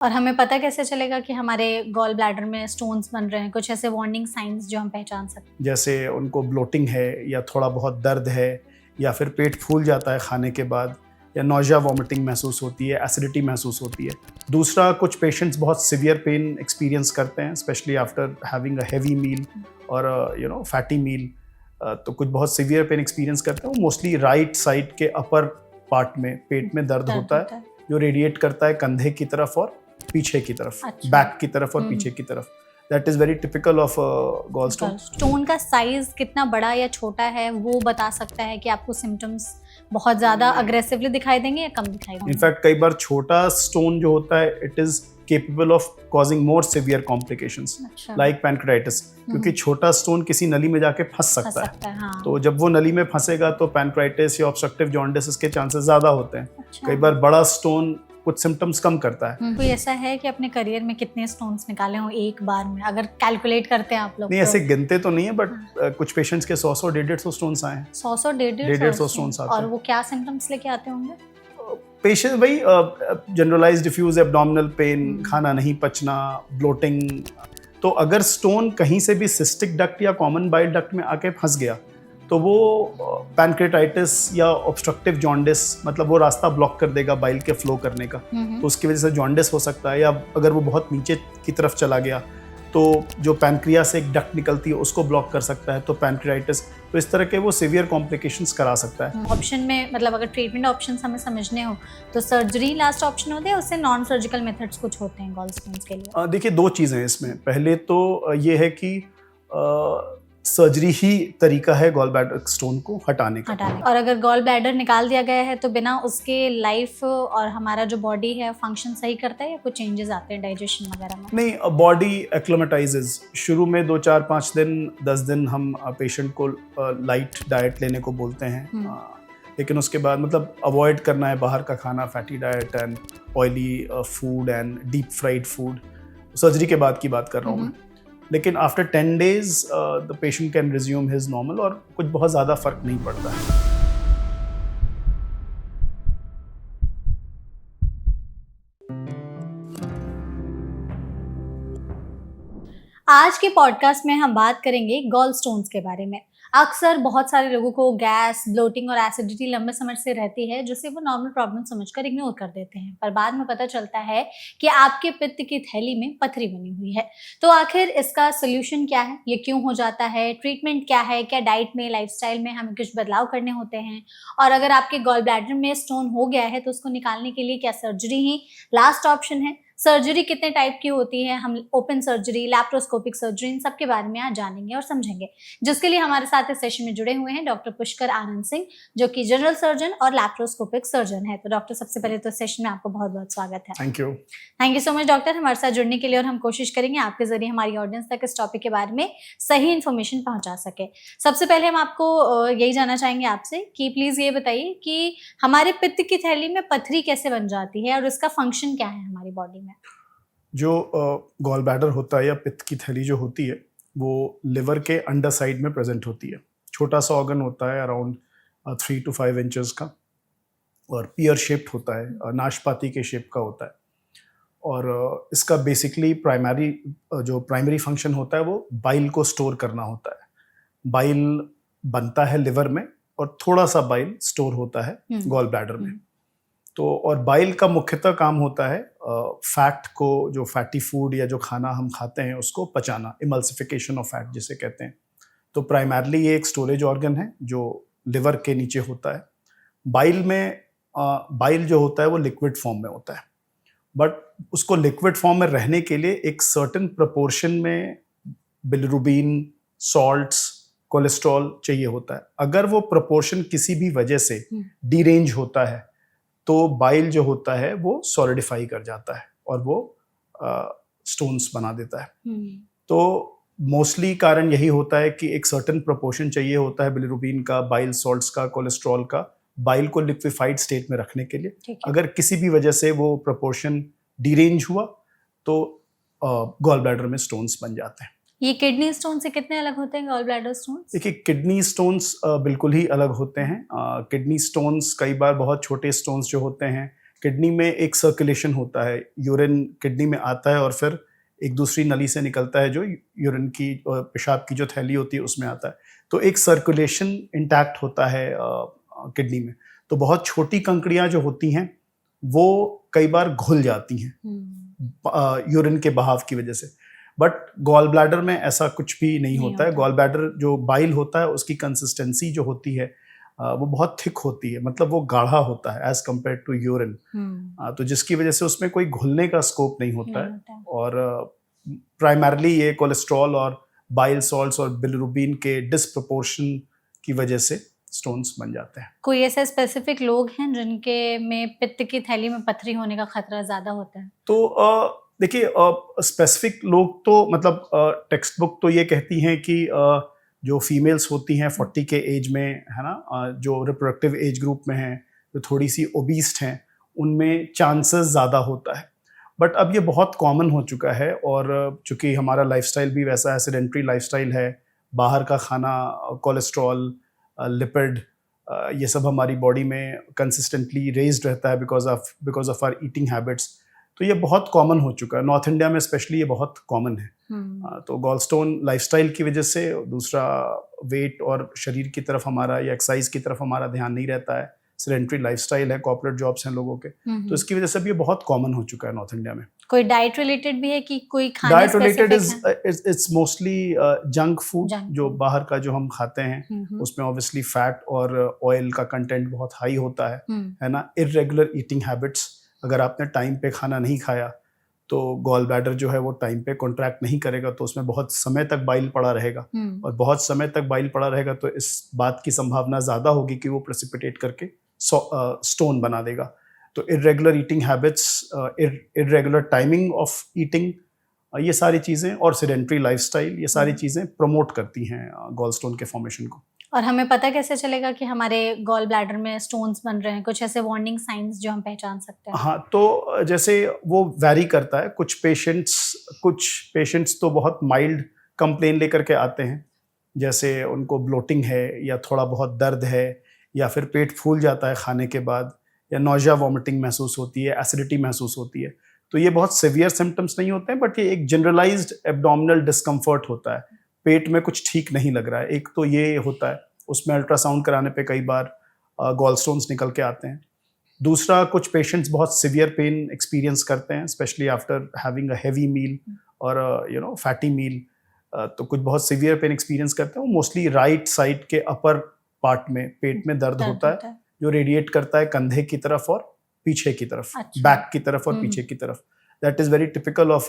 और हमें पता कैसे चलेगा कि हमारे गॉल ब्लैडर में स्टोन्स बन रहे हैं? कुछ ऐसे वार्निंग साइंस जो हम पहचान सकते हैं? जैसे उनको ब्लोटिंग है या थोड़ा बहुत दर्द है या फिर पेट फूल जाता है खाने के बाद या नौजिया वॉमिटिंग महसूस होती है, एसिडिटी महसूस होती है। दूसरा, कुछ पेशेंट्स बहुत सीवियर पेन एक्सपीरियंस करते हैं specially after having a heavy meal और फैटी मील। तो कुछ बहुत सीवियर पेन एक्सपीरियंस करते हैं। वो मोस्टली राइट साइड के अपर पार्ट में पेट में दर्द होता है जो रेडिएट करता है कंधे की तरफ और पीछे की तरफ, बैक की तरफ और पीछे की तरफ। That is very typical of gallstone. Stone का साइज कितना बड़ा या छोटा है वो बता सकता है कि आपको सिम्टम्स बहुत ज्यादा अग्रेसिवली दिखाई देंगे या कम दिखाई देंगे? इनफैक्ट कई बार छोटा स्टोन जो होता है it is capable of causing more severe complications like pancreatitis, क्योंकि छोटा स्टोन किसी नली में जाके फंस सकता है। हाँ। तो जब वो नली में फंसेगा तो पैनक्राइटिस या ऑब्स्ट्रक्टिव जॉन्डिस के चांसेस ज्यादा होते हैं। अच्छा। कई बार बड़ा स्टोन कुछ सिम्टम्स कम करता है। कोई ऐसा है कि अपने करियर में कितने स्टोन्स निकाले हो एक बार में, अगर कैलकुलेट करते हैं आप लोग? नहीं, ऐसे गिनते तो नहीं है बट कुछ पेशेंट्स के 100 150 स्टोन्स आए हैं। 100 150 स्टोन्स आते हैं। और वो क्या सिम्टम्स लेके आते होंगे? पेशेंट वही जनरलाइज्ड डिफ्यूज एब्डोमिनल पेन, खाना नहीं पचना, ब्लोटिंग। तो अगर स्टोन कहीं से भी सिस्टिक डक्ट या कॉमन बाइल डक्ट में आके फंस गया तो वो पैनक्रेटाइटिस या ऑब्स्ट्रक्टिव जॉन्डिस, मतलब वो रास्ता ब्लॉक कर देगा बाइल के फ्लो करने का। तो उसकी वजह से जॉन्डिस हो सकता है। या अगर वो बहुत नीचे की तरफ चला गया तो जो पैनक्रिया से एक डक्ट निकलती है उसको ब्लॉक कर सकता है, तो पैनक्रियाइटिस। तो इस तरह के वो सीवियर कॉम्प्लिकेशंस करा सकता है। ऑप्शन में मतलब अगर ट्रीटमेंट ऑप्शंस हमें समझने हो तो सर्जरी लास्ट ऑप्शन होता है, उससे नॉन सर्जिकल मेथड्स कुछ होते हैं गॉल स्टोन्स के लिए? देखिए, दो चीज़ें हैं इसमें। पहले तो ये है कि सर्जरी ही तरीका है गॉल ब्लैडर स्टोन को हटाने का। और अगर गॉल ब्लैडर निकाल दिया गया है तो बिना उसके लाइफ और हमारा जो बॉडी है फंक्शन सही करता है या कुछ चेंजेस आते हैं डाइजेशन वगैरह में? नहीं, बॉडी एक्लोमेटाइजेज। शुरू में 2 4 5 दिन 10 दिन हम पेशेंट को लाइट डाइट लेने को बोलते हैं। लेकिन उसके बाद मतलब अवॉइड करना है बाहर का खाना, fatty diet and oily food and deep fried food. Surgery के बाद की बात कर रहा हूँ मैं। लेकिन after 10 days the patient can resume his normal और कुछ बहुत ज़्यादा फर्क नहीं पड़ता है। आज के पॉडकास्ट में हम बात करेंगे गॉल स्टोन्स के बारे में। अक्सर बहुत सारे लोगों को गैस, ब्लोटिंग और एसिडिटी लंबे समय से रहती है जिसे वो नॉर्मल प्रॉब्लम समझकर इग्नोर कर देते हैं, पर बाद में पता चलता है कि आपके पित्त की थैली में पथरी बनी हुई है। तो आखिर इसका सोल्यूशन क्या है, ये क्यों हो जाता है, ट्रीटमेंट क्या है, क्या डाइट में, लाइफस्टाइल में हमें कुछ बदलाव करने होते हैं, और अगर आपके गॉल ब्लैडर में स्टोन हो गया है तो उसको निकालने के लिए क्या सर्जरी ही लास्ट ऑप्शन है? सर्जरी कितने टाइप की होती है, हम ओपन सर्जरी, लैप्रोस्कोपिक सर्जरी, इन सब के बारे में आज जानेंगे और समझेंगे, जिसके लिए हमारे साथ इस सेशन में जुड़े हुए हैं डॉक्टर पुष्कर आनंद सिंह, जो कि जनरल सर्जन और लैप्रोस्कोपिक सर्जन है। तो डॉक्टर, सबसे पहले तो सेशन में आपको बहुत बहुत स्वागत है। Thank you so much doctor, हमारे साथ जुड़ने के लिए। और हम कोशिश करेंगे आपके जरिए हमारी ऑडियंस तक इस टॉपिक के बारे में सही इन्फॉर्मेशन पहुंचा सके। सबसे पहले हम आपको यही जानना चाहेंगे आपसे कि प्लीज ये बताइए कि हमारे पित्त की थैली में पथरी कैसे बन जाती है और इसका फंक्शन क्या है हमारी बॉडी में? जो गॉल ब्लैडर होता है या पित्त की थैली जो होती है वो लिवर के अंडर साइड में प्रेजेंट होती है। छोटा सा ऑर्गन होता है अराउंड 3 to 5 इंचेस का और पियर शेप्ड होता है, नाशपाती के शेप का होता है। और इसका बेसिकली प्राइमरी फंक्शन होता है वो बाइल को स्टोर करना होता है। बाइल बनता है लिवर में और थोड़ा सा बाइल स्टोर होता है गॉल ब्लैडर में। तो और बाइल का मुख्यतः काम होता है फैट को, जो फैटी फूड या जो खाना हम खाते हैं उसको पचाना, इमल्सिफिकेशन ऑफ फैट जिसे कहते हैं। तो प्राइमरली ये एक स्टोरेज ऑर्गन है जो लिवर के नीचे होता है। बाइल जो होता है वो लिक्विड फॉर्म में होता है, बट उसको लिक्विड फॉर्म में रहने के लिए एक सर्टेन प्रोपोर्शन में बिलिरुबिन, सॉल्ट्स, कोलेस्ट्रॉल चाहिए होता है। अगर वो प्रोपोर्शन किसी भी वजह से डीरेंज होता है तो बाइल जो होता है वो सॉलिडिफाई कर जाता है और वो स्टोन्स बना देता है। तो मोस्टली कारण यही होता है कि एक सर्टेन प्रोपोर्शन चाहिए होता है बिलिरुबिन का, बाइल सॉल्ट्स का, कोलेस्ट्रॉल का, बाइल को लिक्विफाइड स्टेट में रखने के लिए। अगर किसी भी वजह से वो प्रोपोर्शन डीरेंज हुआ तो गॉल ब्लैडर में स्टोन्स बन जाते हैं। ये किडनी स्टोन से कितने अलग होते हैं गॉल ब्लैडर स्टोन्स? देखिए, किडनी स्टोन्स बिल्कुल ही अलग होते हैं। किडनी स्टोन्स कई बार बहुत छोटे स्टोन्स जो होते हैं किडनी में एक सर्कुलेशन होता है, यूरिन किडनी में आता है और फिर एक दूसरी नली से निकलता है जो यूरिन की पेशाब की जो थैली होती है उसमें आता है। तो एक सर्कुलेशन इंटैक्ट होता है किडनी में। तो बहुत छोटी कंकड़ियाँ जो होती हैं वो कई बार घुल जाती हैं यूरिन के बहाव की वजह से। बट गॉल ब्लैडर में ऐसा कुछ भी नहीं होता है। गॉल ब्लैडर जो बाइल होता है उसकी कंसिस्टेंसी जो होती है वो बहुत थिक होती है, मतलब वो गाढ़ा होता है एज कम्पेयर टू यूरिन। तो जिसकी वजह से उसमें कोई घुलने का स्कोप नहीं होता है। और प्राइमरली ये कोलेस्ट्रॉल और बाइल सॉल्ट्स और बिलिरुबिन के डिसप्रोपोर्शन की वजह से स्टोन्स बन जाते हैं। कोई ऐसे स्पेसिफिक लोग हैं जिनके में पित्त की थैली में पथरी होने का खतरा ज्यादा होता है? तो देखिए स्पेसिफिक लोग तो मतलब टेक्स्ट बुक तो ये कहती हैं कि जो फीमेल्स होती हैं 40 के एज में, है ना, जो रिप्रोडक्टिव एज ग्रुप में हैं, जो थोड़ी सी ओबीस्ट हैं, उनमें चांसेस ज़्यादा होता है। बट अब ये बहुत कॉमन हो चुका है और चूँकि हमारा लाइफस्टाइल भी वैसा है, सेडेंट्री लाइफस्टाइल है, बाहर का खाना, कोलेस्ट्रॉल, लिपिड, ये सब हमारी बॉडी में कंसिस्टेंटली रेज्ड रहता है because of our eating habits. तो ये बहुत कॉमन हो चुका है, नॉर्थ इंडिया में स्पेशली ये बहुत कॉमन है। तो गॉलस्टोन लाइफस्टाइल की वजह से, दूसरा वेट और शरीर की तरफ हमारा या एक्सरसाइज की तरफ हमारा ध्यान नहीं रहता है, सेडेंट्री लाइफस्टाइल है, कॉर्पोरेट जॉब्स हैं लोगों के, तो इसकी वजह से भी ये बहुत कॉमन हो चुका है नॉर्थ इंडिया में। कोई डाइट रिलेटेड भी है कि कोई खाने diet related it's mostly junk food, जो बाहर का जो हम खाते हैं उसमें ऑब्वियसली फैट और ऑयल का कंटेंट बहुत हाई होता है ना। इर्रेगुलर ईटिंग हैबिट्स, अगर आपने टाइम पे खाना नहीं खाया तो गॉल ब्लैडर जो है वो टाइम पे कॉन्ट्रैक्ट नहीं करेगा, तो उसमें बहुत समय तक बाइल पड़ा रहेगा और बहुत समय तक बाइल पड़ा रहेगा तो इस बात की संभावना ज़्यादा होगी कि वो प्रेसिपिटेट करके स्टोन बना देगा। तो irregular eating habits, irregular timing of eating, ये सारी चीज़ें और सेडेंट्री लाइफस्टाइल, ये सारी चीज़ें प्रमोट करती हैं गॉल स्टोन के फॉर्मेशन को। और हमें पता कैसे चलेगा कि हमारे गॉल ब्लैडर में स्टोन्स बन रहे हैं? कुछ ऐसे वार्निंग साइंस जो हम पहचान सकते हैं? हाँ, तो जैसे वो वैरी करता है। कुछ पेशेंट्स तो बहुत माइल्ड कंप्लेन लेकर के आते हैं, जैसे उनको ब्लोटिंग है या थोड़ा बहुत दर्द है या फिर पेट फूल जाता है खाने के बाद, या नौजिया वॉमिटिंग महसूस होती है, एसिडिटी महसूस होती है। तो ये बहुत सिवियर सिम्टम्स नहीं होते हैं, बट ये एक जनरलाइज्ड एब्डोमिनल डिस्कम्फर्ट होता है, पेट में कुछ ठीक नहीं लग रहा है। एक तो ये होता है, उसमें अल्ट्रासाउंड कराने पे कई बार गॉलस्टोन्स निकल के आते हैं। दूसरा, कुछ पेशेंट्स बहुत सिवियर पेन एक्सपीरियंस करते हैं, specially after having a heavy meal और फैटी मील। तो कुछ बहुत सिवियर पेन एक्सपीरियंस करते हैं, वो मोस्टली राइट साइड के अपर पार्ट में पेट में दर्द होता है, जो रेडिएट करता है कंधे की तरफ और पीछे की तरफ, बैक की तरफ और पीछे की तरफ। That is very typical of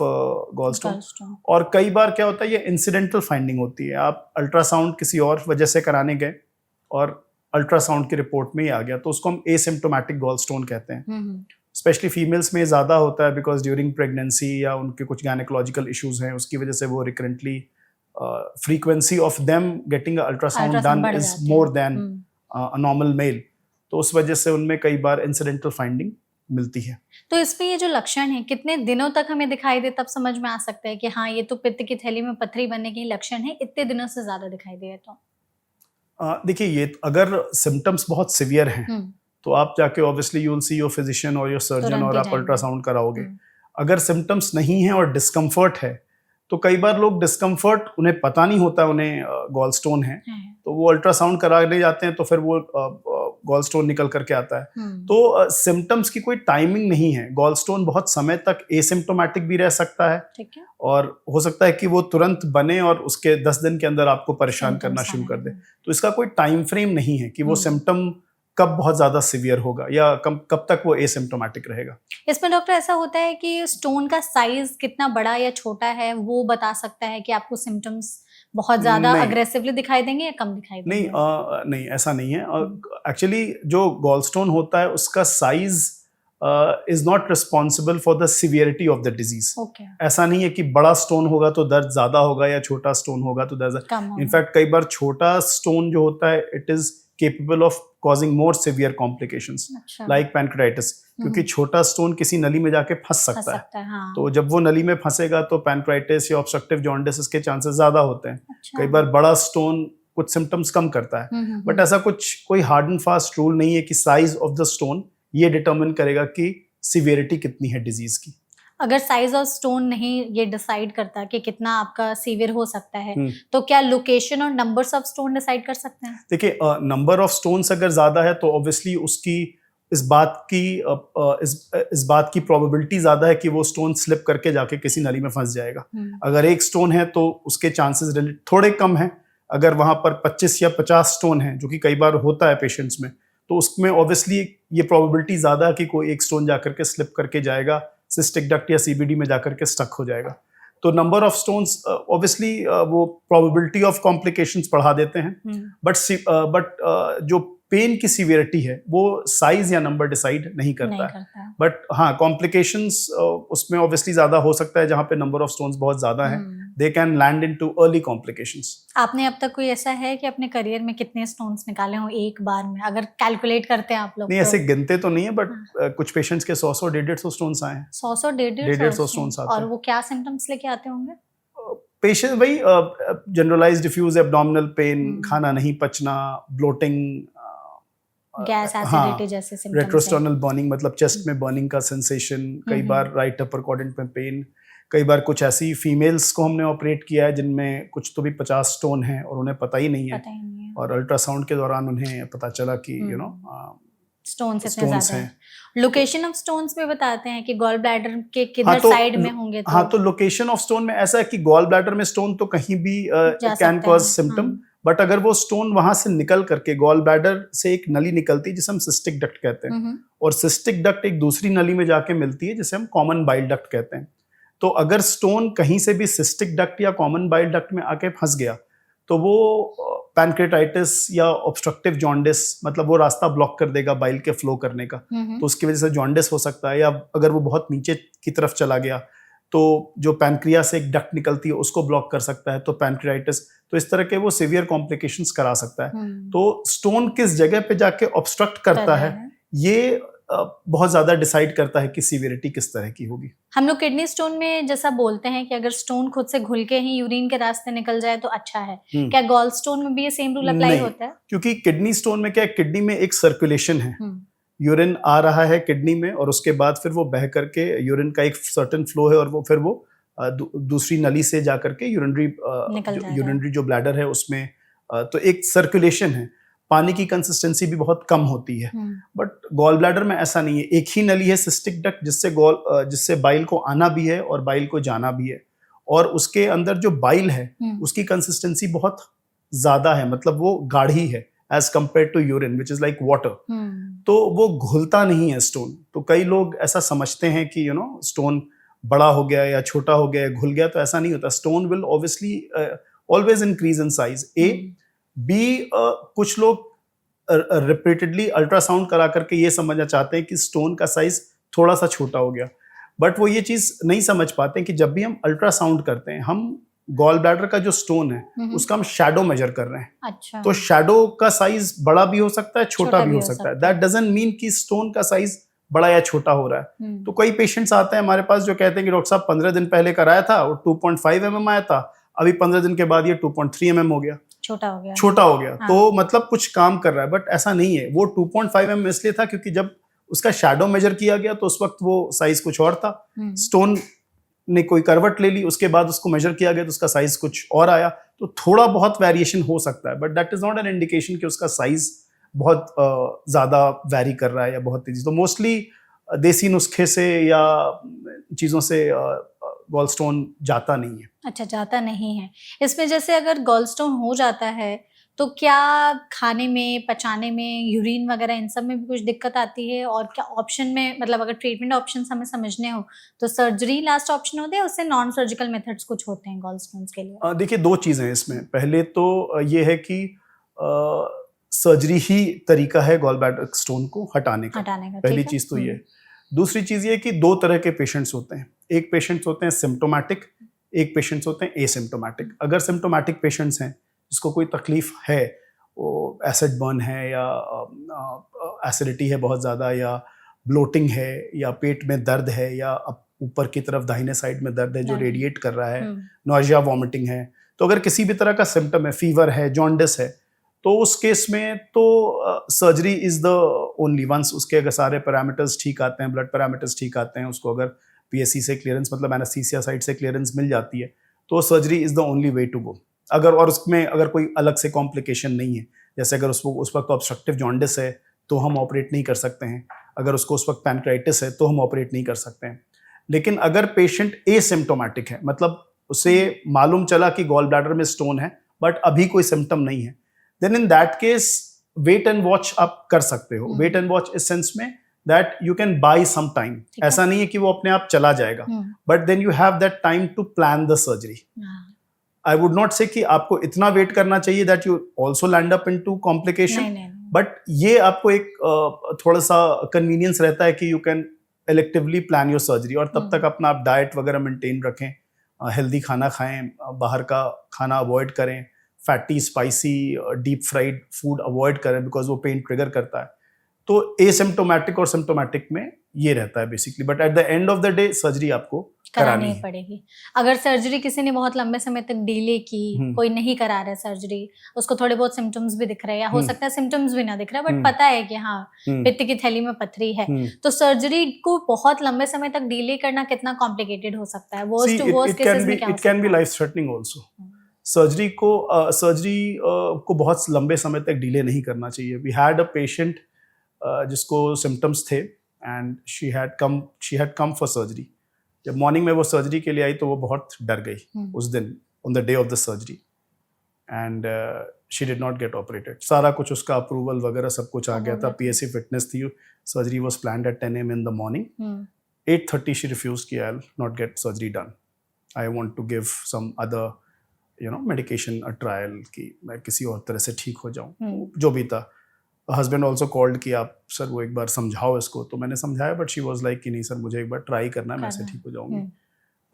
gallstone. और कई बार क्या होता है, ये इंसिडेंटल फाइंडिंग होती है। आप अल्ट्रासाउंड किसी और वजह से कराने गए और अल्ट्रासाउंड की रिपोर्ट में ही आ गया, तो उसको हम एसिम्प्टोमेटिक गॉलस्टोन कहते हैं। स्पेशली फीमेल्स में ज़्यादा होता है बिकॉज ड्यूरिंग प्रेगनेंसी या उनके कुछ गायनेकोलॉजिकल इश्यूज हैं, उसकी वजह से वो recurrently frequency of them getting ultrasound done is more than a normal male, तो उस वजह से उनमें कई बार इंसिडेंटल फाइंडिंग मिलती है। तो इसमें ये जो लक्षण है कितने दिनों तक हमें दिखाई दे तब समझ में आ सकता है कि हाँ ये तो पित्त की थैली में पथरी बनने के लक्षण है, इतने दिनों से ज्यादा दिखाई दे तो? देखिए, ये अगर सिम्टम्स बहुत सिवियर हैं तो आप जाके obviously you will see your physician और योर सर्जन और आप अल्ट्रासाउंड कराओगे। अगर सिम्टम्स नहीं है और डिस्कम्फर्ट है, तो कई बार लोग डिस्कम्फर्ट, उन्हें पता नहीं होता उन्हें गॉलस्टोन है, तो वो अल्ट्रासाउंड कराने जाते हैं तो फिर वो गॉलस्टोन निकल करके आता है। तो सिम्टम्स की कोई टाइमिंग नहीं है। गॉलस्टोन बहुत समय तक एसिम्प्टोमेटिक भी रह सकता है, ठीक है, और हो सकता है कि वो तुरंत बने और उसके 10 दिन के अंदर आपको परेशान करना शुरू कर दे। तो इसका कोई टाइम फ्रेम नहीं है कि वो सिम्टम कब बहुत ज्यादा सिवियर होगा या कब तक वो एसिम्प्टोमेटिक रहेगा। इसमें डॉक्टर ऐसा होता है कि स्टोन का साइज कितना बड़ा या छोटा है वो बता सकता है कि आपको सिम्टम्स बहुत ज्यादा अग्रेसिवली दिखाई देंगे या कम दिखाई देंगे? नहीं, ऐसा नहीं है। एक्चुअली जो गॉलस्टोन होता है उसका size is not responsible for the severity of the disease. ऐसा नहीं है कि बड़ा स्टोन होगा तो दर्द ज्यादा होगा या छोटा स्टोन होगा तो दर्द कम। इनफैक्ट कई बार छोटा स्टोन जो होता है it is capable of causing more severe complications like pancreatitis, क्योंकि छोटा स्टोन किसी नली में जाके फंस सकता है। हाँ। तो जब वो नली में फंसेगा तो पैनक्राइटिस या ऑब्स्ट्रक्टिव जॉन्डिस के चांसेस ज्यादा होते हैं। कई बार बड़ा स्टोन कुछ सिम्टम्स कम करता है, बट ऐसा कोई हार्ड एंड फास्ट रूल नहीं है कि साइज ऑफ द स्टोन ये डिटरमिन करेगा कि सिवियरिटी कितनी है डिजीज की। अगर साइज ऑफ स्टोन नहीं ये डिसाइड करता कि कितना आपका सीवियर हो सकता है, हम्म। तो क्या लोकेशन और नंबर्स ऑफ स्टोन डिसाइड कर सकते हैं? देखिए, नंबर ऑफ स्टोन्स अगर ज्यादा है तो ऑब्वियसली उसकी इस बात की प्रोबेबिलिटी ज्यादा है कि वो स्टोन स्लिप करके जाके किसी नली में फंस जाएगा। अगर एक स्टोन है तो उसके चांसेस थोड़े कम हैं। अगर वहां पर 25 या 50 स्टोन हैं, जो कि कई बार होता है पेशेंट्स में, तो उसमें ऑब्वियसली ये प्रोबेबिलिटी ज्यादा है कि कोई एक स्टोन जाकर के स्लिप करके जाएगा, सिस्टिक डक्ट या सीबीडी में जाकर के स्टक हो जाएगा। तो नंबर ऑफ स्टोन्स ऑब्वियसली वो प्रोबेबिलिटी ऑफ कॉम्प्लिकेशंस बढ़ा देते हैं, बट जो पेन की सीवियरिटी है वो साइज या नंबर डिसाइड नहीं करता है। बट हाँ, कॉम्प्लिकेशंस उसमें ऑब्वियसली ज्यादा हो सकता है जहाँ पे नंबर ऑफ स्टोन्स बहुत ज्यादा है, they can land into early complications. आपने अब तक कोई ऐसा है कि अपने करियर में कितने स्टोन्स निकाले हो एक बार में, अगर कैलकुलेट करते हैं आप लोग? नहीं, ऐसे गिनते तो नहीं है, बट कुछ पेशेंट्स के 100 150 स्टोन्स आए हैं। 100 150 स्टोन्स आते हैं। और वो क्या सिम्टम्स लेके आते होंगे? पेशेंट वही जनरलाइज्ड डिफ्यूज एब्डोमिनल पेन, खाना नहीं पचना, ब्लोटिंग, गैस एसिडिटी जैसे सिम्टम्स, रेट्रोस्टर्नल बर्निंग मतलब चेस्ट में बर्निंग का सेंसेशन, कई बार राइट अपर क्वाड्रेंट में पेन, कई बार कुछ ऐसी फीमेल्स को हमने ऑपरेट किया है जिनमें कुछ तो भी 50 स्टोन है और उन्हें पता ही नहीं है, और अल्ट्रासाउंड के दौरान उन्हें पता चला कि स्टोन्स इतने ज्यादा हैं। लोकेशन ऑफ स्टोन्स में बताते हैं कि गॉल ब्लैडर के किधर साइड में होंगे तो? हाँ, तो लोकेशन ऑफ स्टोन में ऐसा है कि गॉल ब्लैडर में स्टोन तो कहीं भी कैन कॉज सिम्टम, बट अगर वो स्टोन वहां से निकल करके, गॉल ब्लैडर से एक नली निकलती है जिसे हम सिस्टिक डक्ट कहते हैं, और सिस्टिक डक्ट एक दूसरी नली में जाके मिलती है जिसे हम कॉमन बाइल डक्ट कहते हैं। तो अगर स्टोन कहीं से भी सिस्टिक डक्ट या कॉमन बाइल डक्ट में आके फंस गया तो वो पैनक्रेटाइटिस या ऑब्स्ट्रक्टिव जॉन्डिस, मतलब वो रास्ता ब्लॉक कर देगा बाइल के फ्लो करने का, तो उसकी वजह से जॉन्डिस हो सकता है। या अगर वो बहुत नीचे की तरफ चला गया तो जो पैनक्रिया से एक डक्ट निकलती है उसको ब्लॉक कर सकता है, तो पैनक्रियाटिस। तो इस तरह के वो सीवियर कॉम्प्लिकेशंस करा सकता है। तो स्टोन किस जगह पे जाके ऑब्स्ट्रक्ट करता है ये बहुत ज्यादा डिसाइड करता है कि सीवियरिटी किस तरह की होगी। हम लोग किडनी स्टोन में जैसा बोलते हैं कि अगर स्टोन खुद से घुल के ही यूरिन के रास्ते निकल जाए तो अच्छा है, क्या गॉल स्टोन में भी ये सेम रूल अप्लाई होता है? क्योंकि किडनी स्टोन में क्या है, किडनी में एक सर्कुलेशन है, यूरिन आ रहा है किडनी में और उसके बाद फिर वो बह करके, यूरिन का एक सर्टेन फ्लो है और वो फिर वो दूसरी नली से जा करके यूरिनरी जो ब्लैडर है उसमें, तो एक सर्कुलेशन है। पानी की कंसिस्टेंसी भी बहुत कम होती है, बट गॉल ब्लैडर में ऐसा नहीं है। एक ही नली है सिस्टिक डक्ट जिससे बाइल को आना भी है और बाइल को जाना भी है, और उसके अंदर जो बाइल है उसकी कंसिस्टेंसी बहुत ज्यादा है, मतलब वो गाढ़ी है as compare to urine which is like water. तो वो घुलता नहीं है स्टोन। तो कई लोग ऐसा समझते हैं कि स्टोन बड़ा हो गया या छोटा हो गया, घुल गया, तो ऐसा नहीं होता। Stone will obviously always increase in size, बी कुछ लोग रिपीटेडली अल्ट्रासाउंड करा करके ये समझना चाहते हैं कि स्टोन का साइज थोड़ा सा छोटा हो गया, बट वो ये चीज नहीं समझ पाते कि जब भी हम अल्ट्रासाउंड करते हैं, हम गॉल ब्लैडर का जो स्टोन है उसका हम शैडो मेजर कर रहे हैं। अच्छा। तो शैडो का साइज बड़ा भी हो सकता है, छोटा भी हो सकता है। दैट डजंट मीन कि स्टोन का साइज बड़ा या छोटा हो रहा है। तो कई पेशेंट्स आते हैं हमारे पास जो कहते हैं कि डॉक्टर साहब 15 दिन पहले कराया था और 2.5 mm आया था, अभी 15 दिन के बाद ये 2.3 mm हो गया, छोटा हो गया। हाँ। तो मतलब कुछ काम कर रहा है, बट ऐसा नहीं है। वो 2.5 mm इसलिए था क्योंकि जब उसका शैडो मेजर किया गया तो उस वक्त वो साइज कुछ और था, स्टोन ने कोई करवट ले ली, उसके बाद उसको मेजर किया गया तो उसका साइज कुछ और आया। तो थोड़ा बहुत वेरिएशन हो सकता है, but that is not an indication कि उसका साइज बहुत ज्यादा वेरी कर रहा है या बहुत तेजी। तो मोस्टली देसी नुस्खे से या चीजों से गॉल स्टोन जाता नहीं है। अच्छा, जाता नहीं है। इसमें जैसे अगर गॉल स्टोन हो जाता है तो क्या खाने में, पचाने में, यूरिन वगैरह इन सब में भी कुछ दिक्कत आती है? और क्या ऑप्शन में, मतलब अगर ट्रीटमेंट ऑप्शंस हमें समझने हो तो सर्जरी लास्ट ऑप्शन होते हैं, उससे नॉन सर्जिकल मेथड्स कुछ होते हैं गॉल स्टोन्स के लिए? देखिए, दो चीजें हैं इसमें। पहले तो ये है कि सर्जरी ही तरीका है गॉल ब्लैडर स्टोन को हटाने का। पहली चीज तो ये। दूसरी चीज ये कि दो तरह के पेशेंट्स होते हैं। एक पेशेंट्स होते हैं सिम्टोमैटिक, एक पेशेंट्स होते हैं एसिम्टोमैटिक। अगर सिम्टोमैटिक पेशेंट्स हैं जिसको कोई तकलीफ है, वो एसिड बर्न है या एसिडिटी है बहुत ज़्यादा, या ब्लोटिंग है, या पेट में दर्द है, या ऊपर की तरफ दाहिने साइड में दर्द है जो रेडिएट कर रहा है, नॉजिया वॉमिटिंग है, तो अगर किसी भी तरह का सिम्टम है, फीवर है, जॉन्डिस है, तो उस केस में तो surgery is the only once उसके अगर सारे पैरामीटर्स ठीक आते हैं, ब्लड पैरामीटर्स ठीक आते हैं, उसको अगर पीएससी से क्लियरेंस मतलब एनेस्थीसिया साइड से क्लियरेंस मिल जाती है तो surgery is the only way to go. अगर और उसमें अगर कोई अलग से कॉम्प्लिकेशन नहीं है, जैसे अगर उस वक्त ऑब्स्ट्रक्टिव जॉन्डिस है तो हम ऑपरेट नहीं कर सकते हैं, अगर उसको उस वक्त पैनक्राइटिस है तो हम ऑपरेट नहीं कर सकते हैं। लेकिन अगर पेशेंट एसिम्प्टोमेटिक है, मतलब उसे मालूम चला कि गॉल ब्लैडर में स्टोन है बट अभी कोई सिम्टम नहीं है, then in that case wait and watch आप कर सकते हो। वेट एंड वॉच इस सेंस में that you can buy some time, ऐसा नहीं है कि वो अपने आप चला जाएगा, but then you have that time to plan the surgery. I would not say कि आपको इतना वेट करना चाहिए that you also land up into complication, but ये आपको एक थोड़ा सा कन्वीनियंस रहता है कि you can electively plan your surgery, और तब तक अपना आप डाइट वगैरह मेंटेन रखें, हेल्दी खाना खाएं, बाहर का खाना अवॉइड करें, fatty spicy deep fried food avoid करें बिकॉज वो पेन ट्रिगर करता है। तो एसिम्प्टोमेटिक और सिम्प्टोमेटिक में ये रहता है basically, but at the end of the day surgery आपको करानी पड़ेगी। अगर सर्जरी किसी ने बहुत लंबे समय तक डिले की, कोई नहीं करा रहा है सर्जरी, उसको थोड़े बहुत सिम्टम्स भी दिख रहे हैं या हो सकता है सिम्टम्स भी ना दिख रहा है बट पता है कि हाँ पित्त की थैली में पथरी है, तो सर्जरी को बहुत लंबे समय तक डिले करना कितना कॉम्प्लिकेटेड हो सकता है? वर्स्ट टू वर्स्ट केसेस में क्या हो सकता है? It can be life threatening also. Surgery को बहुत लंबे समय तक डिले नहीं करना चाहिए। वी हैड अ पेशेंट जिसको सिम्टम्स थे and she had come for surgery. जब मॉर्निंग में वो सर्जरी के लिए आई तो वो बहुत डर गई उस दिन, on the day of the surgery, and she did not gate operated. सारा कुछ उसका अप्रूवल वगैरह सब कुछ आ गया था, पीएससी फिटनेस थी, surgery was planned at 10 AM in the morning. 8:30 she refuse कि I will not get surgery done, I want to give some other medication a trial कि मैं किसी और तरह से ठीक हो जाऊं, जो भी था। हस्बैंड ऑल्सो कॉल्ड कि आप सर वो एक बार समझाओ इसको, तो मैंने समझाया बट शी वॉज लाइक कि नहीं सर मुझे एक बार ट्राई करना है, मैं ऐसे ठीक हो जाऊंगी।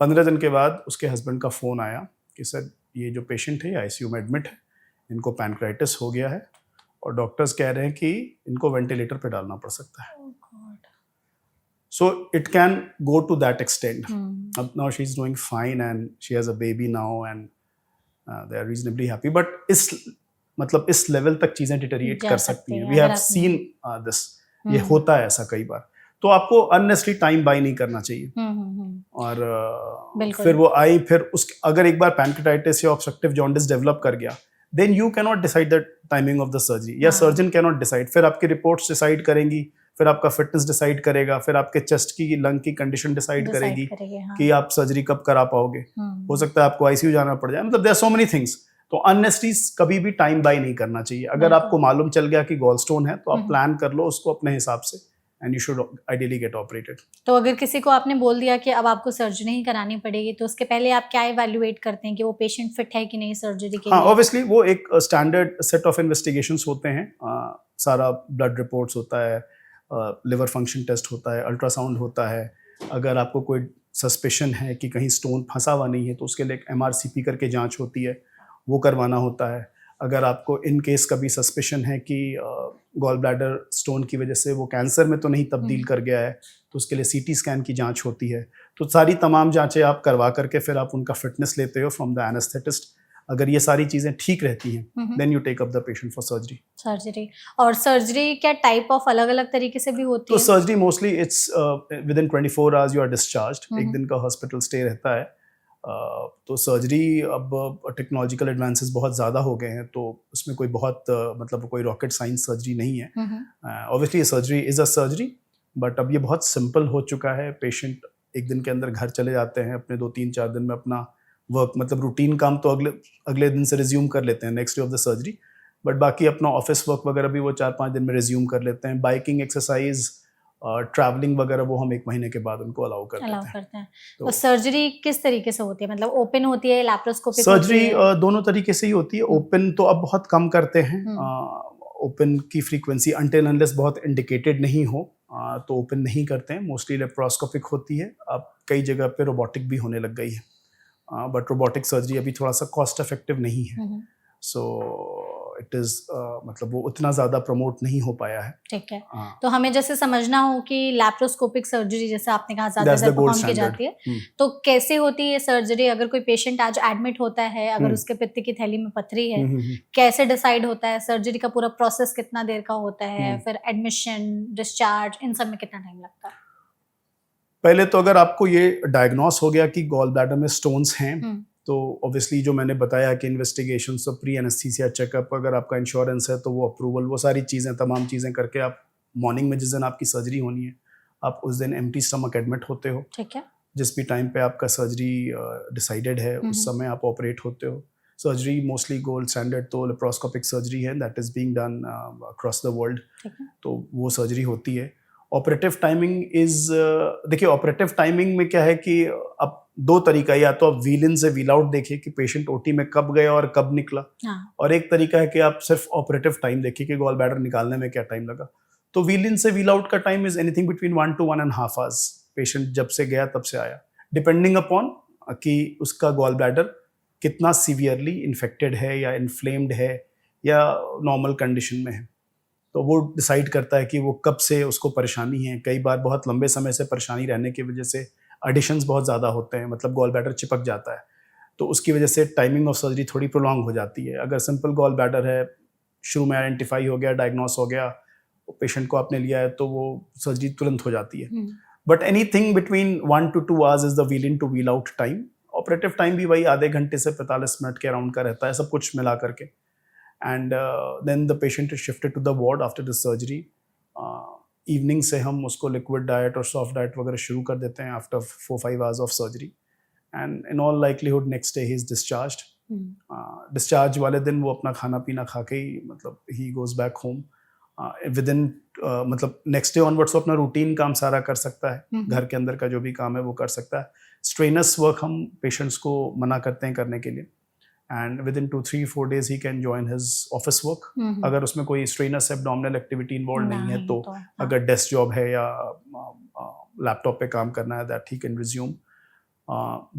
15 दिन के बाद उसके हस्बैंड का फ़ोन आया कि सर ये जो पेशेंट है आईसीयू में एडमिट है, इनको पैनक्राइटिस हो गया है और डॉक्टर्स कह रहे हैं कि इनको वेंटिलेटर पे डालना पड़ सकता है। So it can go to that extent. अब now she is doing fine and she has a baby now and they are reasonably happy, but इस लेवल तक चीजें डिटेरिएट कर सकती हैं। वी हैव सीन दिस, ये होता है ऐसा कई बार। तो आपको अननेसेसरी टाइम बाय नहीं करना चाहिए। और फिर वो आई, फिर अगर एक बार पैनक्रेटाइटिस या ऑब्स्ट्रक्टिव जॉन्डिस डेवलप कर गया, then you can not decide the timing of the surgery, या सर्जन कैन नॉट डिसाइड। फिर आपकी रिपोर्ट्स डिसाइड करेंगी, फिर आपका फिटनेस डिसाइड करेगा, फिर आपके चेस्ट की लंग की कंडीशन डिसाइड करेगी कि आप सर्जरी कब करा पाओगे। हो सकता है आपको आईसीयू जाना पड़ जाए, मतलब there are so many things. तो अननेसेसरी कभी भी टाइम बाय नहीं करना चाहिए। अगर आपको मालूम चल गया कि गॉल स्टोन है तो आप प्लान कर लो उसको अपने हिसाब से, and you should ideally get operated. तो अगर किसी को आपने बोल दिया कि अब आपको सर्जरी ही करानी पड़ेगी, तो उसके पहले आप क्या इवैल्यूएट करते हैं कि वो पेशेंट फिट है कि नहीं सर्जरी के लिए? हाँ, ऑब्वियसली वो एक स्टैंडर्ड सेट ऑफ इन्वेस्टिगेशंस होते हैं। सारा ब्लड रिपोर्ट्स होता है, लिवर फंक्शन टेस्ट होता है, अल्ट्रासाउंड होता है। अगर आपको कोई सस्पेशन है कि कहीं स्टोन फंसा हुआ नहीं है तो उसके लिए MRCP करके जांच होती है, वो करवाना होता है। अगर आपको इन केस कभी सस्पेशन है कि गॉल ब्लैडर स्टोन की वजह से वो कैंसर में तो नहीं तब्दील कर गया है, तो उसके लिए CT स्कैन की जांच होती है। तो सारी तमाम जांचें आप करवा करके फिर आप उनका फिटनेस लेते हो फ्रॉम द एनेस्थेटिस्ट। अगर ये सारी चीजें ठीक रहती हैं, then you take up the patient for surgery. और सर्जरी क्या टाइप ऑफ अलग अलग तरीके से भी होती है? तो surgery mostly it's within 24 hours you are discharged. एक दिन का हॉस्पिटल स्टे रहता है। तो सर्जरी, अब टेक्नोलॉजिकल एडवांसेस बहुत ज़्यादा हो गए हैं, तो उसमें कोई बहुत मतलब कोई रॉकेट साइंस सर्जरी नहीं है। Obviously surgery is a surgery, but अब ये बहुत सिंपल हो चुका है। पेशेंट एक दिन के अंदर घर चले जाते हैं, अपने 2-3-4 दिन में अपना वर्क, मतलब रूटीन काम तो अगले दिन से रिज्यूम कर लेते हैं, next day of the surgery. But बाकी अपना ऑफिस वर्क वगैरह भी वो 4-5 दिन में रिज्यूम कर लेते हैं। बाइकिंग, एक्सरसाइज, ट्रैवलिंग वगैरह वो हम 1 महीने के बाद उनको अलाउ करते हैं। तो सर्जरी किस तरीके से होती है? मतलब ओपन होती है, लैप्रोस्कोपिक? सर्जरी दोनों तरीके से ही होती है। ओपन तो अब बहुत कम करते हैं। ओपन की फ्रीक्वेंसी अनटिल अनलेस बहुत इंडिकेटेड नहीं हो तो ओपन नहीं करते हैं। मोस्टली लेप्रोस्कोपिक होती है। अब कई जगह पे रोबोटिक भी होने लग गई है, बट रोबोटिक सर्जरी अभी थोड़ा सा कॉस्ट इफेक्टिव नहीं है। सो इट इज़ मतलब वो उतना ज़्यादा प्रमोट नहीं हो पाया है। ठीक है। हाँ, तो हमें जैसे समझना हो कि लैप्रोस्कोपिक सर्जरी जैसे आपने कहा दैट्स ज़्यादातर द गोल्ड परफॉर्म की स्टैंडर्ड। जाती है, तो कैसे होती है ये सर्जरी? अगर कोई पेशेंट आज एडमिट होता है, अगर हम्म, उसके पित्त की थैली में पथरी है, हम्म, कैसे डिसाइड होता है? सर्जरी का पूरा प्रोसेस कितना देर का होता है? हम्म। फिर एडमिशन, डिस्चार्ज, इन सब में कितना टाइम लगता है? पहले तो अगर आपको ये डायग्नोस हो गया कि गॉल ब्लैडर में स्टोन्स हैं, हुँ, तो ऑब्वियसली जो मैंने बताया कि इन्वेस्टिगेशन सब प्री एनेस्थीसिया चेकअप, अगर आपका इंश्योरेंस है तो वो अप्रूवल, वो सारी चीज़ें, तमाम चीज़ें करके आप मॉर्निंग में जिस दिन आपकी सर्जरी होनी है, आप उस दिन एम्प्टी स्टमक एडमिट होते हो। ठीक है। जिस भी टाइम पे आपका सर्जरी डिसाइडेड है हुँ, उस हुँ। समय आप ऑपरेट होते हो। सर्जरी मोस्टली गोल्ड स्टैंडर्ड तो लेप्रोस्कोपिक सर्जरी है, that is being done across the world, ठीक है। तो वो सर्जरी होती है। ऑपरेटिव टाइमिंग इज़ देखिए ऑपरेटिव टाइमिंग में क्या है कि आप दो तरीका है, या तो आप व्हील इन से व्हील आउट देखिए कि पेशेंट ओटी में कब गया और कब निकला, हाँ, और एक तरीका है कि आप सिर्फ ऑपरेटिव टाइम देखिए कि गॉल ब्लैडर निकालने में क्या टाइम लगा। तो व्हील इन से व्हील आउट का time is anything between 1 to 1.5 hours, patient जब से गया तब से आया, डिपेंडिंग अपॉन कि उसका गॉल ब्लैडर कितना सीवियरली इन्फेक्टेड है या इन्फ्लेम्ड है या नॉर्मल कंडीशन में है। तो वो डिसाइड करता है कि वो कब से उसको परेशानी है। कई बार बहुत लंबे समय से परेशानी रहने की वजह से एडिशंस बहुत ज़्यादा होते हैं, मतलब गॉल ब्लैडर चिपक जाता है, तो उसकी वजह से टाइमिंग ऑफ सर्जरी थोड़ी प्रोलॉन्ग हो जाती है। अगर सिंपल गॉल ब्लैडर है, शुरू में आइडेंटिफाई हो गया, डायग्नोस हो गया, पेशेंट को आपने लिया है, तो वो सर्जरी तुरंत हो जाती है। हुँ, but anything between 1 to 2 hours is the wheel in to wheel out time. Operative time भी वही आधे घंटे से 45 मिनट के अराउंड का रहता है, सब कुछ मिला करके। And then the patient is shifted to the ward after the surgery. Evening से हम उसको लिक्विड डाइट और सॉफ्ट डाइट वगैरह शुरू कर देते हैं after 4-5 hours of surgery, and in all likelihood next day ही इज डिस्चार्ज्ड। हुँ, डिस्चार्ज वाले दिन वो अपना खाना पीना खा के ही, मतलब he goes back home with in, मतलब नेक्स्ट डे ऑनवर्ड्स वो अपना रूटीन काम सारा कर सकता है, हुँ, घर के अंदर का जो भी काम है वो कर सकता है। स्ट्रेनस वर्क हम पेशेंट्स को मना करते हैं करने के लिए, and with in 2-3-4 days he can join his office work, हुँ, हुँ। अगर उसमें कोई स्ट्रेनस एब्डोमिनल एक्टिविटी इन्वॉल्व नहीं है तो। हाँ, अगर डेस्क जॉब है या लैपटॉप पे काम करना है, that he can resume.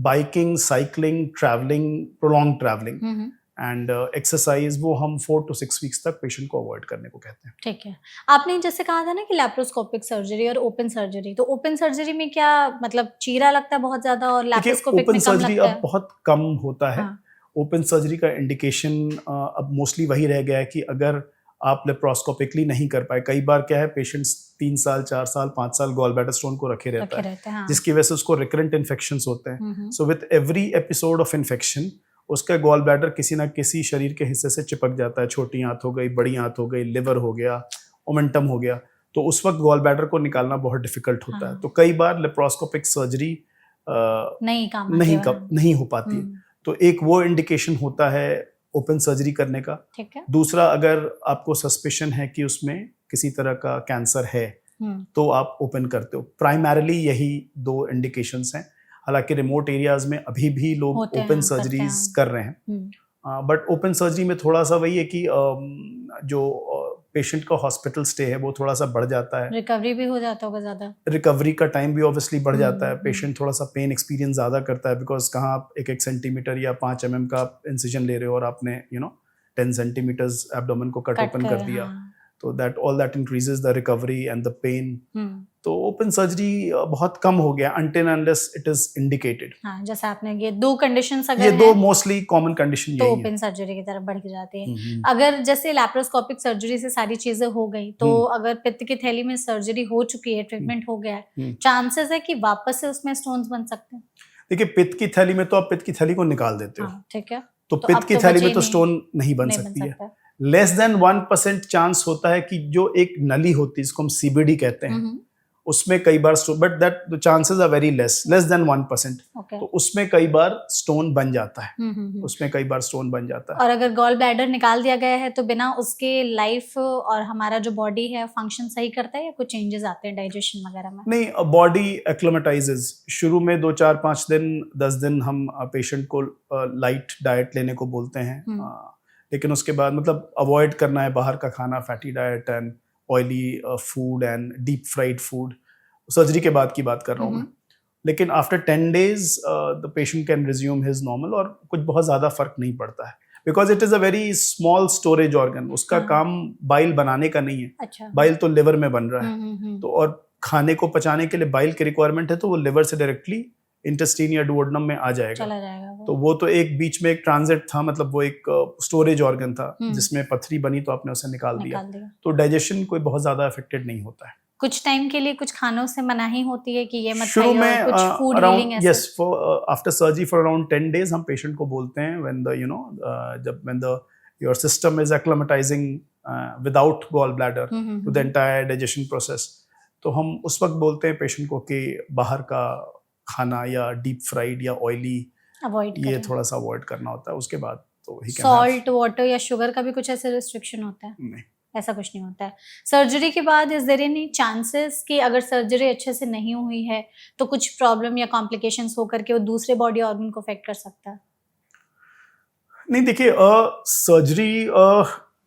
Biking, cycling, travelling, prolong travelling hmm, hmm. And exercise, वो हम 4 to 6 वीक्स तक पेशेंट को अवॉइड करने को कहते हैं। ठीक है। आपने जैसे कहा था ना कि लैप्रोस्कोपिक सर्जरी और ओपन सर्जरी, तो ओपन सर्जरी में क्या मतलब चीरा लगता है बहुत ज़्यादा और देखिए लैप्रोस्कोपिक ओपन में कम सर्जरी लगता अब है? बहुत कम होता है। हाँ, ओपन सर्जरी का इंडिकेशन अब मोस्टली वही रह गया है कि अगर आप लेप्रोस्कोपिकली नहीं कर पाए, कई बार क्या है पेशेंट्स 3 साल, 4 साल, 5 साल गॉल ब्लैडर स्टोन को रखे रहता रखे है, रहते हैं, हाँ। जिसकी वजह से उसको रिकरेंट इन्फेक्शंस होते हैं। हुँ, हुँ। So with every episode of infection उसका गॉल ब्लैडर किसी ना किसी शरीर के हिस्से से चिपक जाता है, छोटी आंत हो गई, बड़ी आंत हो गई, लिवर हो गया, ओमेंटम हो गया, तो उस वक्त गॉल ब्लैडर को निकालना बहुत डिफिकल्ट होता है। हाँ। तो कई बार लेप्रोस्कोपिक सर्जरी नहीं काम आती है, हाँ। नहीं हो पाती है। हुँ, तो एक वो इंडिकेशन होता है ओपन सर्जरी करने का। ठीक है। दूसरा, अगर आपको सस्पिशन है कि उसमें किसी तरह का कैंसर है, हुँ, तो आप ओपन करते हो। प्राइमरीली यही 2 इंडिकेशंस हैं। हालाँकि रिमोट एरियाज़ में अभी भी लोग होते ओपन हैं, करते सर्जरीज़ हैं। कर रहे हैं। हुँ, बट ओपन सर्जरी में थोड़ा-सा वही है कि जो पेशेंट का हॉस्पिटल स्टे है वो थोड़ा-सा बढ़ जाता है। रिकवरी भी हो जाता होगा ज़्यादा। रिकवरी का टाइम भी ऑब्वियसली बढ़ हुँ, जाता है। हुँ। पेशेंट थोड़ा-सा पेन एक्सपीरियंस ज़्यादा करता है, बिकॉज़ कहाँ आप 1-1 सेंटीमीटर या 5 एमएम का इंसिजन ले रहे हो और आपने 10 सेंटीमीटर्स एब्डोमेन को कट कट ओपन कर कर दिया। हाँ। तो that all that increases the recovery and the pain. हुँ, तो ओपन सर्जरी बहुत कम हो गया until unless it is indicated. हाँ, जैसे आपने ये 2 कंडीशंस ये अगर 2 हैं मोस्टली कॉमन कंडीशन तो यही है। ओपन सर्जरी की तरफ बढ़ के जाती है। हुँ, हुँ। अगर जैसे लैप्रोस्कोपिक सर्जरी से सारी चीज़ें हो गई, तो हुँ, अगर पित्त की थैली में सर्जरी हो चुकी है, हुँ, ट्रीटमेंट हो गया है, हुँ। चांसेस है कि वापस से उसमें स्टोन्स बन सकते हैं? देखिए पित्त की थैली में तो आप पित्त की थैली को निकाल देते हो। हाँ, ठीक है। तो तो पित्त अब की तो थैली बचे में तो नहीं, स्टोन नहीं बन नहीं बन सकती है। सकता। लेस देन 1% चांस होता है कि जो एक नली होती है, जिसको हम सीबीडी कहते हुँ, हैं, हुँ, उसमें कई बार but that the chances are very less than 1%। Okay. तो उसमें कई बार स्टोन बन जाता है। हुँ, हुँ, हुँ। उसमें कई बार स्टोन बन जाता है। और अगर गॉल ब्लैडर निकाल दिया गया है, तो बिना उसके लाइफ और हमारा जो बॉडी है, फंक्शन सही करता है या कुछ चेंजेस आते हैं डाइजेशन वगैरह में? नहीं, बॉडी एक्लिमेटाइजेज। शुरू में 2-4-5 दिन, 10 दिन हम पेशेंट को लाइट डाइट लेने को बोलते हैं। हुँ, लेकिन उसके बाद मतलब अवॉइड करना है बाहर का खाना, fatty diet and oily food and deep fried food. Surgery के बाद की बात कर रहा हुँ, हूँ मैं। हुँ, लेकिन after 10 days the patient can resume his normal, और कुछ बहुत ज़्यादा फ़र्क नहीं पड़ता है। Because it is a very small storage organ, उसका हाँ। काम बाइल बनाने का नहीं है, अच्छा। बाइल तो लिवर में बन रहा है। हम्म। तो और खाने को पचाने के लिए बाइल की रिक्वायरमेंट है, तो वो लिवर से डायरेक्टली इंटेस्टाइन या डुओडेनम में आ जाएगा। चला जाएगा तो वो। वो तो एक बीच में एक ट्रांजिट था, मतलब वो एक स्टोरेज ऑर्गन था हम्म। जिसमें पथरी बनी तो आपने उसे निकाल दिया। निकाल दिया। तो डाइजेशन कोई बहुत ज्यादा अफेक्टेड नहीं होता है। कुछ टाइम के लिए कुछ खानों से मनाही होती है कि ये मत शुरू खाइए, में और कुछ फूड हीलिंग अराउंड ऐसे? Yes, for after surgery for around 10 days हम पेशेंट को बोलते हैं व्हेन द जब when the your system is acclimatising without gall bladder to the entire digestion process, तो हम उस वक्त बोलते हैं पेशेंट को कि बाहर का खाना या डीप फ्राइड या ऑयली अवॉइड ये करें। थोड़ा सा अवॉइड करना होता है। उसके बाद तो ही सॉल्ट वाटर या शुगर का भी कुछ ऐसे रिस्ट्रिक्शन होता है? नहीं। ऐसा कुछ नहीं होता है। सर्जरी के बाद इज देयर एनी चांसेस कि अगर सर्जरी अच्छे से नहीं हुई है तो कुछ प्रॉब्लम या कॉम्प्लिकेशंस होकर के वो दूसरे बॉडी ऑर्गन को अफेक्ट कर सकता है? नहीं, देखिए सर्जरी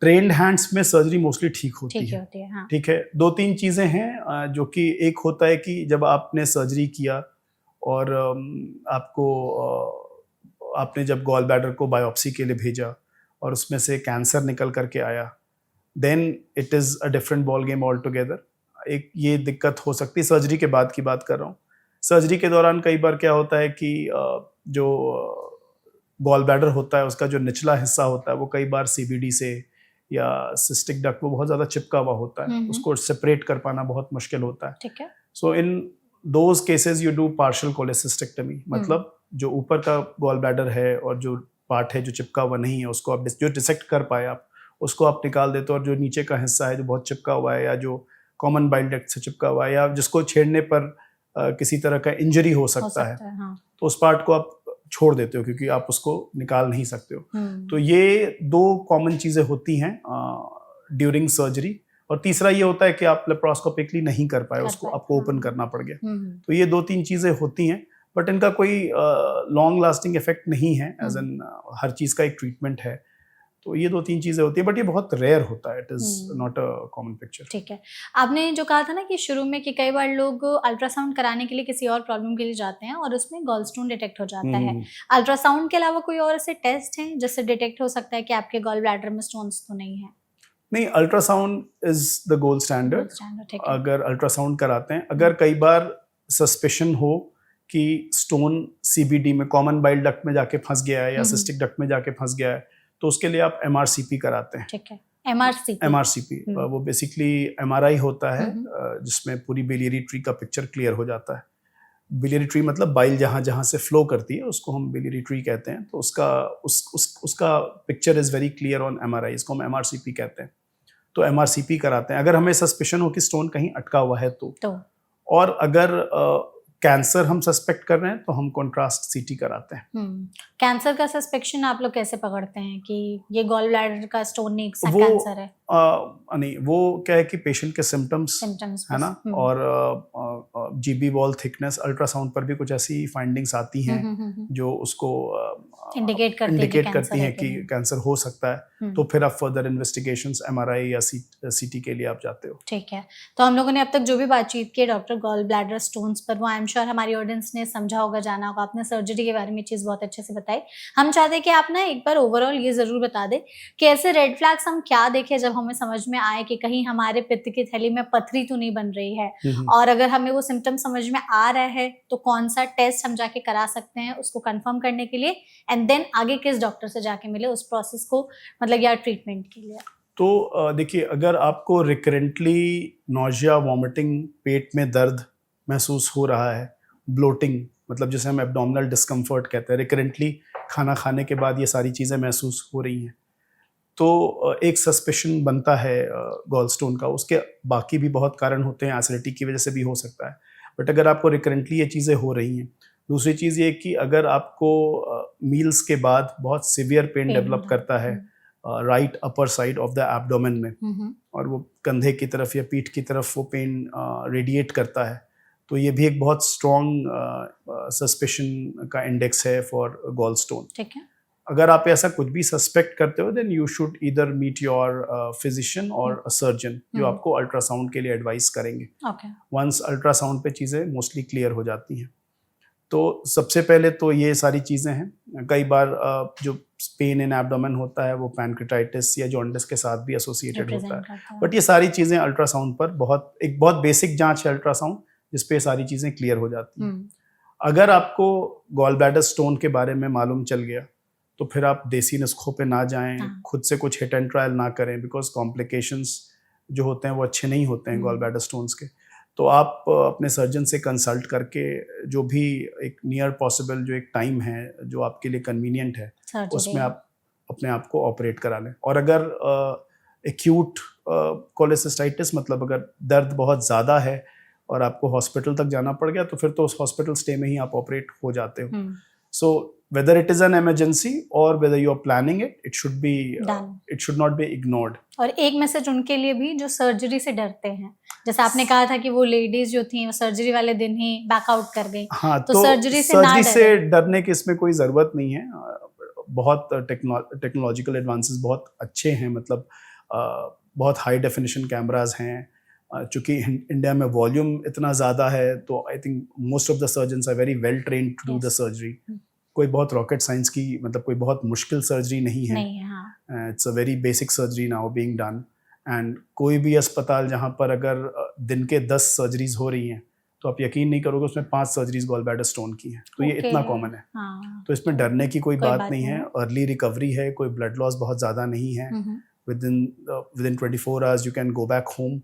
ट्रेन्ड हैंड्स में सर्जरी मोस्टली ठीक होती ठीक है। होती है, हाँ। ठीक है, 2-3 चीज़ें हैं जो कि एक होता है कि जब आपने सर्जरी किया और आपको आपने जब गॉल ब्लैडर को बायोप्सी के लिए भेजा और उसमें से कैंसर निकल करके आया, then it is a different ball game all together. एक ये दिक्कत हो सकती है, सर्जरी के बाद की बात कर रहा हूँ। सर्जरी के दौरान कई बार क्या होता है कि जो गॉल ब्लैडर होता है उसका जो निचला हिस्सा होता है वो कई बार सीबीडी से या सिस्टिक डक्ट वो बहुत ज़्यादा चिपका हुआ होता है, उसको सेपरेट कर पाना बहुत मुश्किल होता है। ठीक है। So in those cases you do partial cholecystectomy, मतलब जो ऊपर का गॉल ब्लैडर है और जो पार्ट है जो चिपका हुआ नहीं है उसको आप जो डिसेक्ट कर पाए आप उसको आप निकाल देते हो, और जो नीचे का हिस्सा है जो बहुत चिपका हुआ है या जो कॉमन बाइल डक्ट से चिपका हुआ है या जिसको छेड़ने पर किसी तरह का इंजरी हो सकता है, हाँ। तो उस पार्ट को आप छोड़ देते हो क्योंकि आप उसको निकाल नहीं सकते हो। तो ये 2 कॉमन चीज़ें होती हैं ड्यूरिंग सर्जरी। और तीसरा ये होता है कि आप लेप्रोस्कोपिकली नहीं कर पाए उसको, आपको ओपन करना पड़ गया। तो ये 2-3 चीज़ें होती हैं, बट इनका कोई लॉन्ग लास्टिंग इफेक्ट नहीं है, एज एन हर चीज़ का एक ट्रीटमेंट है। तो ये 2-3 चीज़ें होती है, बट ये बहुत रेयर होता है, it is not a common picture. ठीक है। आपने जो कहा था ना कि शुरू में कि कई बार लोग अल्ट्रासाउंड कराने के लिए किसी और प्रॉब्लम के लिए जाते हैं और उसमें गॉलस्टोन डिटेक्ट हो जाता है। अल्ट्रासाउंड के अलावा कोई और ऐसे टेस्ट हैं जिससे डिटेक्ट हो सकता है कि आपके गॉल ब्लैडर में स्टोन्स तो नहीं है? नहीं, ultrasound is the gold standard. अगर अल्ट्रासाउंड कराते हैं, अगर कई बार सस्पेशन हो कि स्टोन सीबीडी में कॉमन बाइल डक्ट में जाके फंस गया है या सिस्टिक डक्ट में जाके फंस गया है, तो उसके लिए आप एमआरसीपी कराते हैं। ठीक है। एमआरसीपी वो बेसिकली एमआरआई होता है जिसमें पूरी बिलियरी ट्री का पिक्चर क्लियर हो जाता है। बिलियरी ट्री मतलब बाइल जहाँ जहाँ से फ्लो करती है उसको हम बिलियरी ट्री कहते हैं। तो उसका picture is very clear on MRI, इसको हम एमआरसीपी कहते हैं। तो एमआरसीपी कराते हैं अगर हमें सस्पिशन हो कि स्टोन कहीं अटका हुआ है तो। और अगर कैंसर हम सस्पेक्ट कर रहे हैं तो हम कॉन्ट्रास्ट सीटी कराते हैं। कैंसर का सस्पेक्शन आप लोग कैसे पकड़ते हैं कि ये गॉल ब्लैडर का स्टोन नहीं कैंसर है? नहीं, वो क्या है कि पेशेंट के सिम्टम्स है ना, और जीबी वॉल थिकनेस, अल्ट्रासाउंड पर भी कुछ ऐसी फाइंडिंग्स आती हैं जो उसको इंडिकेट करती हैं कि कैंसर हो सकता है। तो फिर आप फर्दर इन्वेस्टिगेशंस एमआरआई या सीटी के लिए आप जाते हो। ठीक है। तो हम लोगों ने अब तक जो भी बातचीत की डॉक्टर गॉल ब्लैडर स्टोन्स पर, वो आई एम श्योर हमारी ऑडियंस ने समझा होगा, जाना होगा। आपने सर्जरी के बारे में चीज़ बहुत अच्छे से बताई। हम चाहते हैं कि आप ना एक बार ओवरऑल ये ज़रूर बता दें कि ऐसे रेड फ्लैग्स हम क्या देखें जब हमें समझ में आए कि कहीं हमारे पित्त की थैली में पथरी तो नहीं बन रही है, और अगर हमें वो सिम्टम समझ में आ रहा है तो कौन सा टेस्ट हम जाके करा सकते हैं उसको कंफर्म करने के लिए, एंड देन आगे किस डॉक्टर से जाके मिले उस प्रोसेस को, मतलब या ट्रीटमेंट के लिए। तो देखिए, अगर आपको रिकरेंटली नोजिया, वॉमिटिंग, पेट में दर्द महसूस हो रहा है, ब्लोटिंग मतलब जिसे हम एब्डोमिनल डिस्कम्फर्ट कहते हैं, रिकरेंटली खाना खाने के बाद ये सारी चीज़ें महसूस हो रही हैं, तो एक सस्पेशन बनता है गॉल स्टोन का। उसके बाकी भी बहुत कारण होते हैं, एसिडिटी की वजह से भी हो सकता है, बट अगर आपको रिकरेंटली ये चीज़ें हो रही हैं। दूसरी चीज़ ये कि अगर आपको मील्स के बाद बहुत सीवियर पेन डेवलप करता है right upper side of the abdomen में, और वो कंधे की तरफ या पीठ की तरफ वो पेन रेडिएट करता है, तो ये भी एक बहुत स्ट्रॉन्ग सस्पेशन का इंडेक्स है फॉर गॉल स्टोन। ठीक है। अगर आप ऐसा कुछ भी सस्पेक्ट करते हो, then you should either meet your physician और अ सर्जन जो आपको अल्ट्रासाउंड के लिए एडवाइस करेंगे। ओके। वंस अल्ट्रासाउंड पे चीज़ें मोस्टली क्लियर हो जाती हैं। तो सबसे पहले तो ये सारी चीज़ें हैं। कई बार जो पेन इन एब्डोमेन होता है वो पैनक्रेटाइटिस या जॉन्डिस के साथ भी एसोसिएटेड होता रिप्रेजेंट है। करता है। बट ये सारी चीज़ें अल्ट्रासाउंड पर एक बहुत बेसिक जांच है अल्ट्रासाउंड, जिस पे ये सारी चीज़ें क्लियर हो जाती हैं। हम्म, अगर आपको गॉल ब्लैडर स्टोन के बारे में मालूम चल गया तो फिर आप देसी नुस्खों पे ना जाएं, हाँ। खुद से कुछ हिट एंड ट्रायल ना करें, बिकॉज कॉम्प्लिकेशंस जो होते हैं वो अच्छे नहीं होते हैं गॉल ब्लैडर स्टोन्स के। तो आप अपने सर्जन से कंसल्ट करके जो भी एक नियर पॉसिबल जो एक टाइम है जो आपके लिए कन्वीनियंट है सर्जरी। उसमें आप अपने आप को ऑपरेट करा लें। और अगर एक्यूट कोलेसिस्टाइटिस मतलब अगर दर्द बहुत ज़्यादा है और आपको हॉस्पिटल तक जाना पड़ गया तो फिर तो उस हॉस्पिटल स्टे में ही आप ऑपरेट हो जाते हो। सो whether it is an emergency or whether you are planning it, it should be Done. it should not be ignored. और एक मैसेज उनके लिए भी जो सर्जरी से डरते हैं, जैसे आपने कहा था कि वो लेडीज जो थी वो सर्जरी वाले दिन ही बैकआउट कर गई। हाँ, तो सर्जरी से ना से डरने की इसमें कोई ज़रूरत नहीं है। बहुत टेक्नोलॉजिकल एडवांसेस बहुत अच्छे हैं, मतलब बहुत हाई डेफिनेशन कैमराज हैं। चूँकि इंडिया में वॉल्यूम इतना ज़्यादा है तो I think most of the surgeons are very well trained to do the surgery. कोई बहुत रॉकेट साइंस की मतलब कोई बहुत मुश्किल सर्जरी नहीं है। It's a very basic surgery now being done. And कोई भी अस्पताल जहाँ पर अगर दिन के 10 सर्जरीज हो रही हैं तो आप यकीन नहीं करोगे उसमें 5 सर्जरीज गॉल ब्लैडर स्टोन की हैं। तो ये इतना कॉमन है। तो इसमें डरने की कोई बात नहीं है। अर्ली रिकवरी है, कोई ब्लड लॉस बहुत ज़्यादा नहीं है। Within 24 hours you can go back home.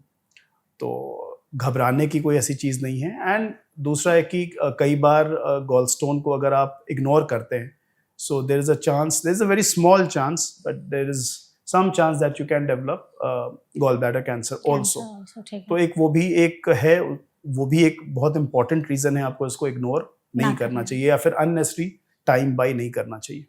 तो घबराने की कोई ऐसी चीज़ नहीं है। एंड दूसरा है कि कई बार गॉल स्टोन को अगर आप इग्नोर करते हैं, so there is a very small chance, but there is some chance that you can develop gall bladder cancer also. तो वो भी एक बहुत इंपॉर्टेंट रीज़न है आपको इसको इग्नोर नहीं करना चाहिए या फिर अननेसेसरी टाइम बाय नहीं करना चाहिए।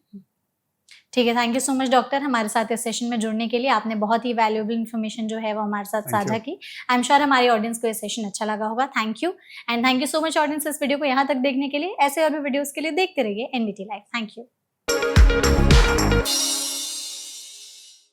ठीक है, thank you so much doctor, हमारे साथ इस सेशन में जुड़ने के लिए। आपने बहुत ही वैल्यूएबल इन्फॉर्मेशन जो है वो हमारे साथ साझा की। आई एम श्योर हमारी ऑडियंस को ये सेशन अच्छा लगा होगा। Thank you and thank you so much audience इस वीडियो को यहाँ तक देखने के लिए। ऐसे और भी वीडियोस के लिए देखते रहिए एनबीटी लाइव। Thank you.